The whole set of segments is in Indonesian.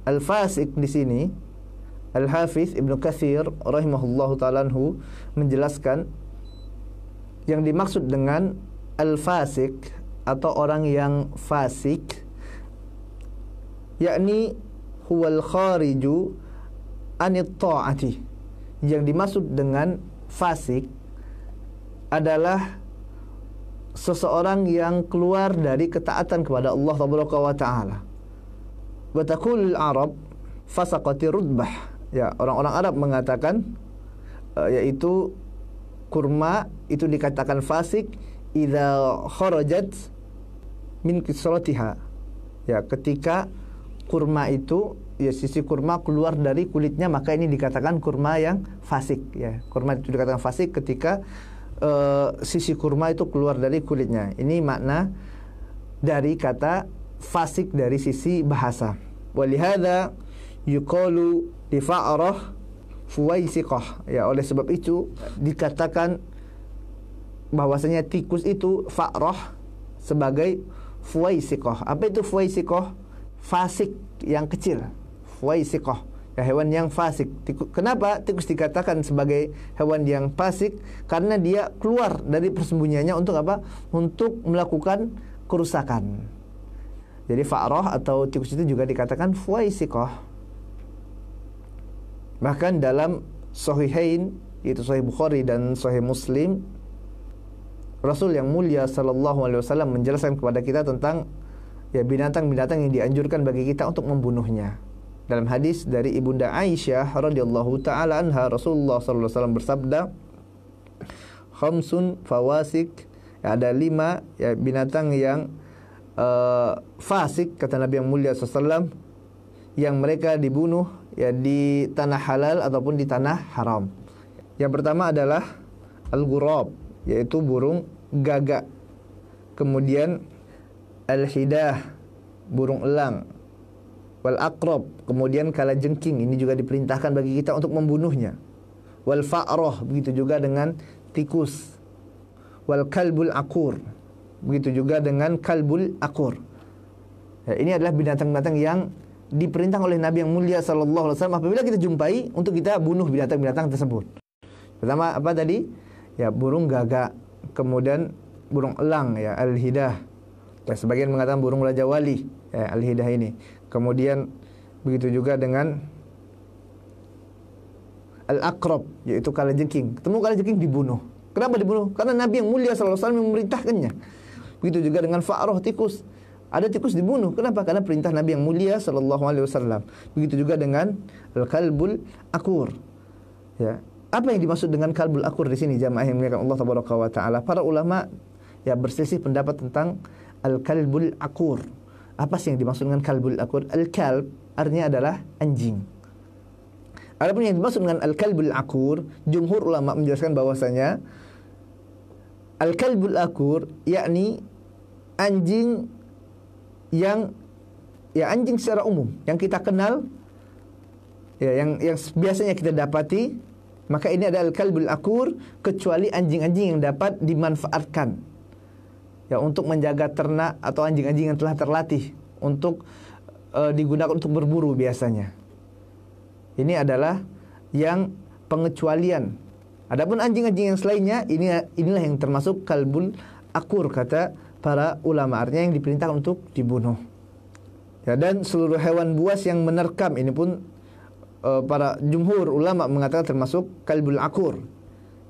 al-fasik di sini, Al-Hafiz Ibnu Katsir rahimahullahu ta'ala anhu menjelaskan yang dimaksud dengan al-fasik atau orang yang fasik, yakni huwal khariju anit ta'ati. Yang dimaksud dengan fasik adalah seseorang yang keluar dari ketaatan kepada Allah tabaraka wa ta'ala. Wa taqulul Arab fasaqati rutbah. Ya, orang-orang Arab mengatakan yaitu kurma itu dikatakan fasik idza kharajat min kisratiha. Ya, ketika kurma itu, ya sisi kurma keluar dari kulitnya, maka ini dikatakan kurma yang fasik. Ya, kurma itu dikatakan fasik ketika sisi kurma itu keluar dari kulitnya. Ini makna dari kata fasik dari sisi bahasa. Walihada yuqalu di fa'rah fuwaisiqah. Ya, oleh sebab itu dikatakan bahwasanya tikus itu fa'rah sebagai fuwaisiqah. Apa itu fuwaisiqah? Fasik yang kecil. Fuwaisiqah, ya, hewan yang fasik. Kenapa tikus dikatakan sebagai hewan yang fasik? Karena dia keluar dari persembunyiannya untuk apa? Untuk melakukan kerusakan. Jadi fa'rah atau tikus itu juga dikatakan fuwaisiqah. Bahkan dalam Sahihain, yaitu Sahih Bukhari dan Sahih Muslim, Rasul yang mulia sallallahu alaihi wasallam menjelaskan kepada kita tentang ya binatang-binatang yang dianjurkan bagi kita untuk membunuhnya. Dalam hadis dari Ibunda Aisyah radhiyallahu taala anha, Rasulullah sallallahu alaihi wasallam bersabda, "Khamsun fawasik." Ya, ada 5 ya binatang yang fasik, kata Nabi yang mulia sallallahu alaihi wasallam, yang mereka dibunuh ya di tanah halal ataupun di tanah haram. Yang pertama adalah al-ghurab, yaitu burung gagak. Kemudian al-hidah, burung elang. Wal aqrab, kemudian kalajengking, ini juga diperintahkan bagi kita untuk membunuhnya. Wal fa'rah, begitu juga dengan tikus. Wal kalbul akur, begitu juga dengan kalbul akur. Ya, ini adalah binatang-binatang yang diperintah oleh Nabi yang mulia sallallahu alaihi wasallam apabila kita jumpai untuk kita bunuh binatang-binatang tersebut. Pertama apa tadi? Ya, burung gagak, kemudian burung elang, ya al-hidah. Ya, sebagian mengatakan burung Raja Wali, ya, al-hidah ini. Kemudian begitu juga dengan al-aqrab, yaitu kalajengking. Ketemu kalajengking dibunuh. Kenapa dibunuh? Karena Nabi yang mulia sallallahu alaihi wasallam memerintahkannya. Begitu juga dengan fa'rah, tikus. Ada tikus dibunuh. Kenapa? Karena perintah Nabi yang mulia sallallahu alaihi wasallam. Begitu juga dengan al-kalbul akur. Ya. Apa yang dimaksud dengan kalbul akur di sini, jamaah yang dimuliakan Allah tabaraka wa taala? Para ulama ya berselisih pendapat tentang al-kalbul akur. Apa sih yang dimaksud dengan kalbul akur? Al-kalb artinya adalah anjing. Adapun yang dimaksud dengan al-kalbul akur, jumhur ulama menjelaskan bahwasanya al-kalbul akur yakni anjing yang ya anjing secara umum yang kita kenal, ya yang biasanya kita dapati, maka ini adalah al-kalbul akur, kecuali anjing-anjing yang dapat dimanfaatkan ya untuk menjaga ternak atau anjing-anjing yang telah terlatih untuk digunakan untuk berburu biasanya. Ini adalah yang pengecualian. Adapun anjing-anjing yang selainnya, inilah yang termasuk kalbul akur, kata para ulama, artinya yang diperintahkan untuk dibunuh. Ya, dan seluruh hewan buas yang menerkam, ini pun para jumhur ulama mengatakan termasuk kalbul akur.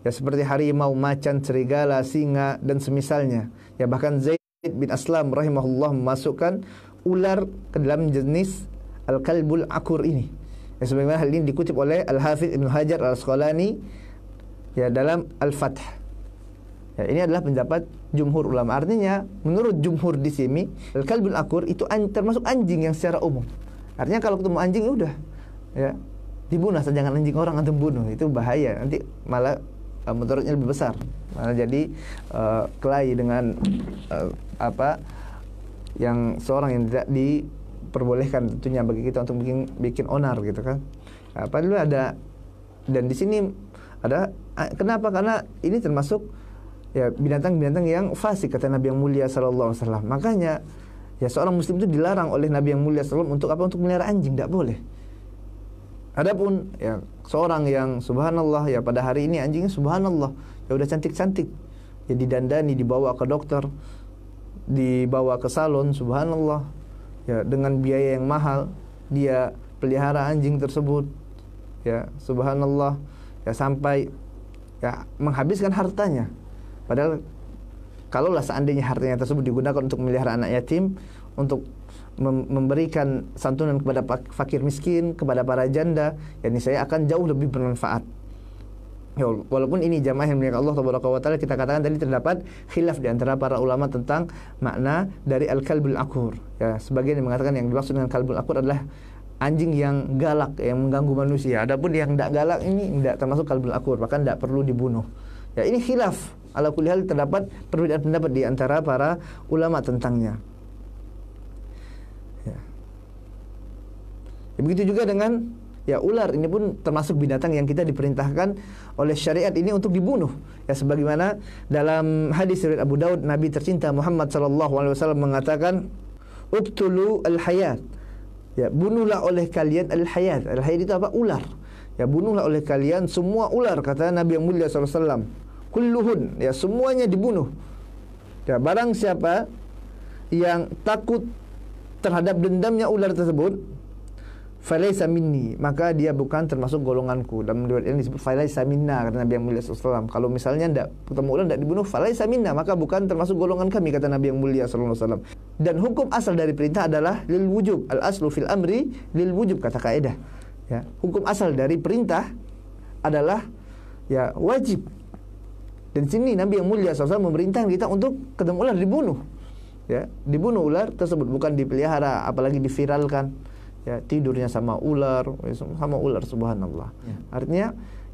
Ya, seperti harimau, macan, serigala, singa dan semisalnya. Ya, bahkan Zaid bin Aslam rahimahullah memasukkan ular ke dalam jenis al-kalbul akur ini. Ya, sebagaimana hal ini dikutip oleh Al-Hafidz Ibnu Hajar Al-Asqalani ya dalam Al-Fath. Ya, ini adalah pendapat jumhur ulama. Artinya menurut jumhur di sini al-kalbul akur itu termasuk anjing yang secara umum. Artinya kalau ketemu anjing udah ya dibunuh, jangan anjing orang antum bunuh, itu bahaya, nanti malah mudaratnya lebih besar, malah jadi kelahi dengan apa yang seorang yang tidak diperbolehkan tentunya bagi kita untuk bikin onar gitu kan. Apa dulu ada, dan di sini ada kenapa? Karena ini termasuk ya binatang-binatang yang fasik, kata Nabi yang mulia sallallahu alaihi wasallam. Makanya Ya, seorang muslim itu dilarang oleh Nabi yang mulia SAW untuk apa? Untuk melihara anjing, tidak boleh. Adapun ya seorang yang subhanallah ya pada hari ini anjingnya subhanallah ya udah cantik-cantik, ya didandani, dibawa ke dokter, dibawa ke salon, subhanallah ya dengan biaya yang mahal dia pelihara anjing tersebut, ya subhanallah ya sampai ya menghabiskan hartanya. Padahal kalaulah seandainya hartanya tersebut digunakan untuk melihara anak yatim, untuk memberikan santunan kepada fakir miskin, kepada para janda, yakni saya akan jauh lebih bermanfaat. Ya, walaupun ini jamaah yang dimuliakan Allah Tabaraka wa Taala, kita katakan tadi terdapat khilaf di antara para ulama tentang makna dari al-kalbul akur. Ya, sebagian yang mengatakan yang dimaksud dengan kalbul akur adalah anjing yang galak, yang mengganggu manusia. Adapun yang tidak galak ini tidak termasuk kalbul akur, bahkan tidak perlu dibunuh. Ya, ini khilaf. Ala kulli hal terdapat perbedaan pendapat di antara para ulama tentangnya. Ya. Begitu juga dengan ya ular, ini pun termasuk binatang yang kita diperintahkan oleh syariat ini untuk dibunuh. Ya, sebagaimana dalam hadis riwayat Abu Daud, Nabi tercinta Muhammad sallallahu alaihi wasallam mengatakan, "Uqtulu al-hayat." Ya, bunuhlah oleh kalian al-hayat. Al-hayat itu apa? Ular. Ya, bunuhlah oleh kalian semua ular, kata Nabi yang mulia sallallahu alaihi wasallam. Kulluhun, ya semuanya dibunuh. Ya, barang siapa yang takut terhadap dendamnya ular tersebut, falaisa minni, maka dia bukan termasuk golonganku. Dalam riwayat ini disebut falaisa minna, kata Nabi yang mulia sallallahu alaihi wasallam. Kalau misalnya tidak ketemu ular, tidak dibunuh, falaisa minna, maka bukan termasuk golongan kami, kata Nabi yang mulia sallallahu alaihi wasallam. Dan hukum asal dari perintah adalah lil wujub. Al aslu fil amri lil wujub, kata kaidah. Ya, hukum asal dari perintah adalah ya wajib. Dan sini Nabi yang mulia SAW memerintahkan kita untuk ketemu ular dibunuh. Ya, dibunuh ular tersebut, bukan dipelihara, apalagi diviralkan. Ya, tidurnya sama ular, subhanallah. Ya. Artinya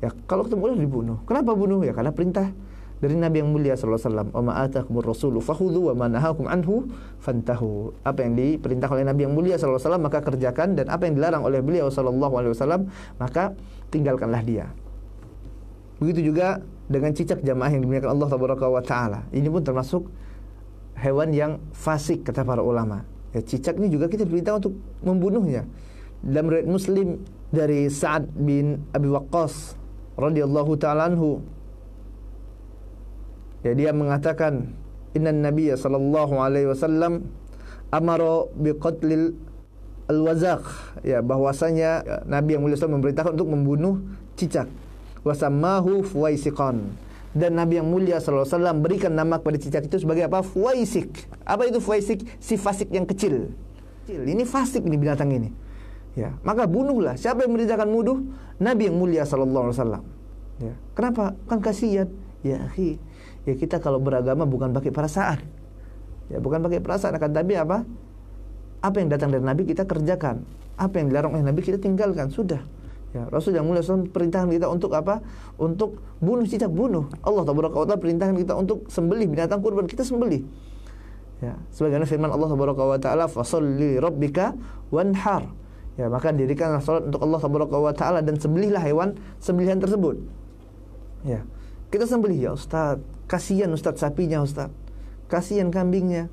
ya kalau ketemu ular dibunuh. Kenapa bunuh? Ya karena perintah dari Nabi yang mulia sallallahu alaihi wasallam, "Wa ma atakumur rasulu fakhudhu wa ma nahakum anhu fantahu." Apa yang diperintah oleh Nabi yang mulia sallallahu alaihi wasallam maka kerjakan, dan apa yang dilarang oleh beliau sallallahu alaihi wasallam maka tinggalkanlah dia. Begitu juga dengan cicak, jamaah yang dimuliakan Allah Tabaraka wa Taala. Ini pun termasuk hewan yang fasik, kata para ulama. Ya, cicak ini juga kita diperintah untuk membunuhnya. Dalam riwayat Muslim dari Sa'ad bin Abi Waqqas radhiyallahu ta'ala anhu, ya dia mengatakan, "Innan Nabiyya sallallahu alaihi wasallam amara biqatlil al-wazaq." Ya, bahwasanya Nabi yang mulia memerintahkan untuk membunuh cicak. Wasammahu fuwaisiqan, dan Nabi yang mulia sallallahu alaihi wasallam berikan nama kepada cicak itu sebagai apa? Fuwaisik. Apa itu fuwaisik? Si fasik yang kecil. Ini fasik, ini binatang ini. Ya, maka bunuhlah. Siapa yang memerintahkan bunuh? Nabi yang mulia sallallahu alaihi wasallam. Ya. Kenapa? Kan kasihan. Ya, akhi. Ya, kita kalau beragama bukan pakai perasaan. Ya, bukan pakai perasaan, akan tapi apa? Apa yang datang dari Nabi kita kerjakan. Apa yang dilarang oleh Nabi kita tinggalkan. Sudah. Ya, Rasul yang mulia SAW perintahkan kita untuk apa? Untuk bunuh cicak, bunuh. Allah Tabaraka wa Ta'ala perintahkan kita untuk sembelih binatang kurban, kita sembelih. Ya, sebagaimana firman Allah Tabaraka wa Ta'ala, "Fasholli rabbika wanhar." Ya, maka dirikanlah salat untuk Allah Tabaraka wa Ta'ala dan sembelihlah hewan sembelihan tersebut. Ya, kita sembelih, ya Ustaz, kasihan Ustaz sapinya, Ustaz, kasihan kambingnya.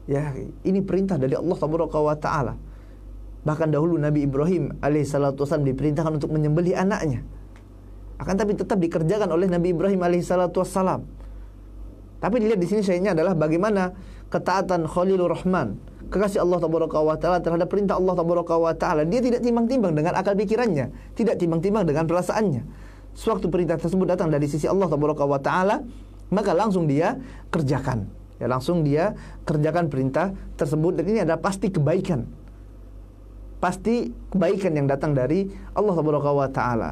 Ya, ini perintah dari Allah Tabaraka wa Ta'ala. Bahkan dahulu Nabi Ibrahim alaihissalatu wassalam diperintahkan untuk menyembelih anaknya. Akan tapi tetap dikerjakan oleh Nabi Ibrahim alaihissalatu wassalam. Tapi dilihat di sini sayangnya adalah bagaimana ketaatan Khalilur Rahman, kekasih Allah Tabaraka wa Ta'ala terhadap perintah Allah Tabaraka wa Ta'ala. Dia tidak timbang-timbang dengan akal pikirannya, tidak timbang-timbang dengan perasaannya. Sewaktu perintah tersebut datang dari sisi Allah Tabaraka wa Ta'ala, maka langsung dia kerjakan. Ya, langsung dia kerjakan perintah tersebut, dan ini adalah pasti kebaikan. Pasti kebaikan yang datang dari Allah Tabaraka wa Ta'ala.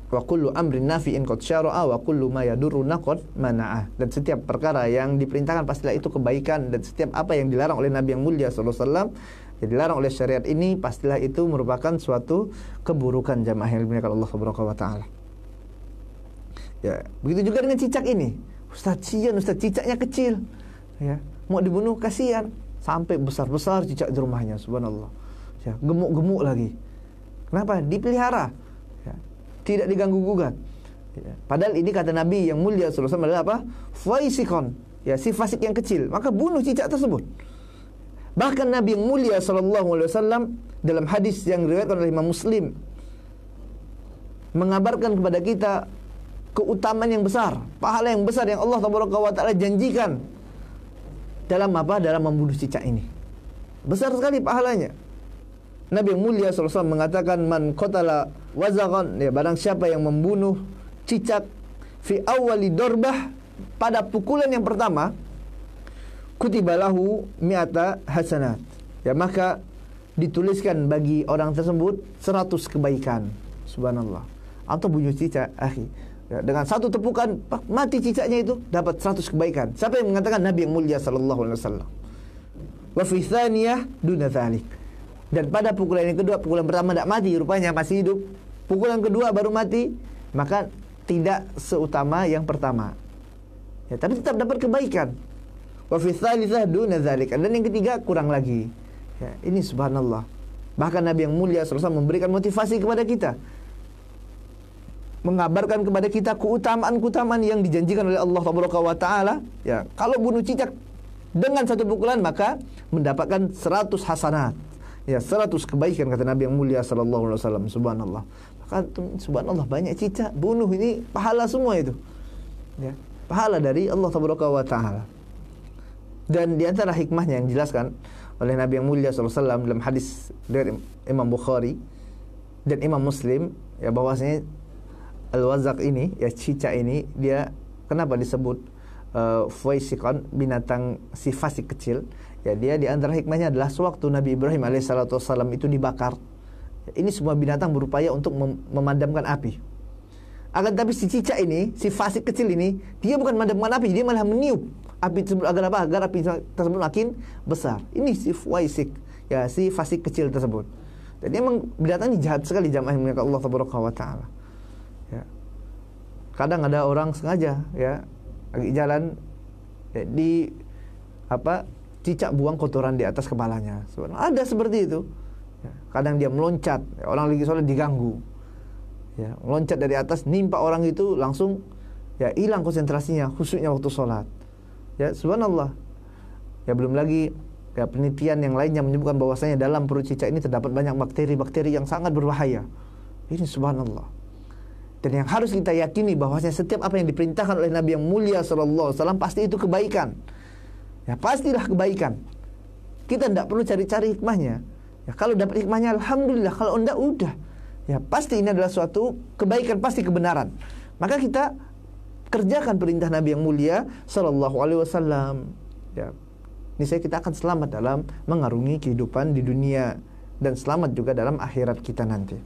Wa kullu amrin nafi'in qad syara'a wa kullu ma yadurruna qad mana'a. Dan setiap perkara yang diperintahkan pastilah itu kebaikan, dan setiap apa yang dilarang oleh Nabi yang mulia sallallahu alaihi wasallam, yang dilarang oleh syariat ini, pastilah itu merupakan suatu keburukan, jamaah yang dimuliakan Allah Tabaraka wa Ta'ala. Ya, begitu juga dengan cicak ini. Ustaz, kasihan Ustaz, cicaknya kecil. Ya, mau dibunuh kasihan. Sampai besar-besar cicak di rumahnya, subhanallah. Ya, gemuk-gemuk lagi. Kenapa? Dipelihara. Ya, tidak diganggu-gugat. Ya, padahal ini kata Nabi yang mulia sallallahu alaihi wasallam adalah apa? Faisikon. ya si fasik yang kecil, maka bunuh cicak tersebut. Bahkan Nabi yang mulia sallallahu alaihi wasallam dalam hadis yang diriwayatkan oleh Imam Muslim mengabarkan kepada kita keutamaan yang besar, pahala yang besar yang Allah Taala janjikan dalam apa? Dalam membunuh cicak ini. Besar sekali pahalanya. Nabi yang mulia sallallahu alaihi wasallam mengatakan, man qatala wazaghan, ya, barang siapa yang membunuh cicak fi awwali darbah, pada pukulan yang pertama, kutibalahu mi'ata hasanat, ya, maka dituliskan bagi orang tersebut 100 kebaikan. Subhanallah. Atau bunuh cicak, akhi, ya, dengan satu tepukan mati cicaknya itu dapat 100 kebaikan. Siapa yang mengatakan? Nabi yang mulia sallallahu alaihi wasallam. Wa fi tsaniyah duna dzalik. Dan pada pukulan yang kedua, pukulan pertama tidak mati, rupanya masih hidup. Pukulan kedua baru mati, maka tidak seutama yang pertama. Ya, tapi tetap dapat kebaikan. Wa fi tsalitsah duna dzalik. Dan yang ketiga kurang lagi. Ya, ini subhanallah. Bahkan Nabi yang mulia sallallahu alaihi wasallam memberikan motivasi kepada kita, mengabarkan kepada kita keutamaan-keutamaan yang dijanjikan oleh Allah Taala. Ya, kalau bunuh cicak dengan satu pukulan maka mendapatkan 100 hasanat. Ya, 100 kebaikan kata Nabi yang mulia sallallahu alaihi wasallam. Subhanallah. Maka subhanallah, banyak cicak bunuh ini pahala semua itu. Ya, pahala dari Allah Taala. Dan di antara hikmahnya yang dijelaskan oleh Nabi yang mulia sallallahu alaihi wasallam dalam hadis dari Imam Bukhari dan Imam Muslim, ya, bahwasanya al-wazaq ini, ya, cicak ini, dia kenapa disebut faisikon, binatang si fasik kecil? Ya, dia di antara hikmahnya adalah sewaktu Nabi Ibrahim alaihissalam itu dibakar, ini semua binatang berupaya untuk memadamkan api. Akan tapi si cicak ini, si fasik kecil ini, dia bukan memadamkan api, dia malah meniup api tersebut. Agar apa? Agar api tersebut makin besar. Ini si faisik, ya, si fasik kecil tersebut. Jadi memang binatang ini jahat sekali, jamaah yang Allah Taala. Ya. Kadang ada orang sengaja, ya, lagi jalan, ya, di apa, cicak buang kotoran di atas kepalanya. Ada seperti itu. Ya, kadang dia meloncat, ya, orang lagi sholat diganggu, ya, meloncat dari atas nimpa orang itu, langsung, ya, hilang konsentrasinya, khusyuknya waktu sholat. Ya, subhanallah. Ya, belum lagi, ya, penelitian yang lainnya menyebutkan bahwasanya dalam perut cicak ini terdapat banyak bakteri-bakteri yang sangat berbahaya. Ini subhanallah. Dan yang harus kita yakini bahwasanya setiap apa yang diperintahkan oleh Nabi yang mulia sallallahu alaihi wasallam pasti itu kebaikan. Ya, pastilah kebaikan. Kita tidak perlu cari-cari hikmahnya. Ya, kalau dapat hikmahnya alhamdulillah, kalau enggak udah. Ya, pasti ini adalah suatu kebaikan, pasti kebenaran. Maka kita kerjakan perintah Nabi yang mulia sallallahu alaihi wasallam. Ya, niscaya kita akan selamat dalam mengarungi kehidupan di dunia dan selamat juga dalam akhirat kita nanti.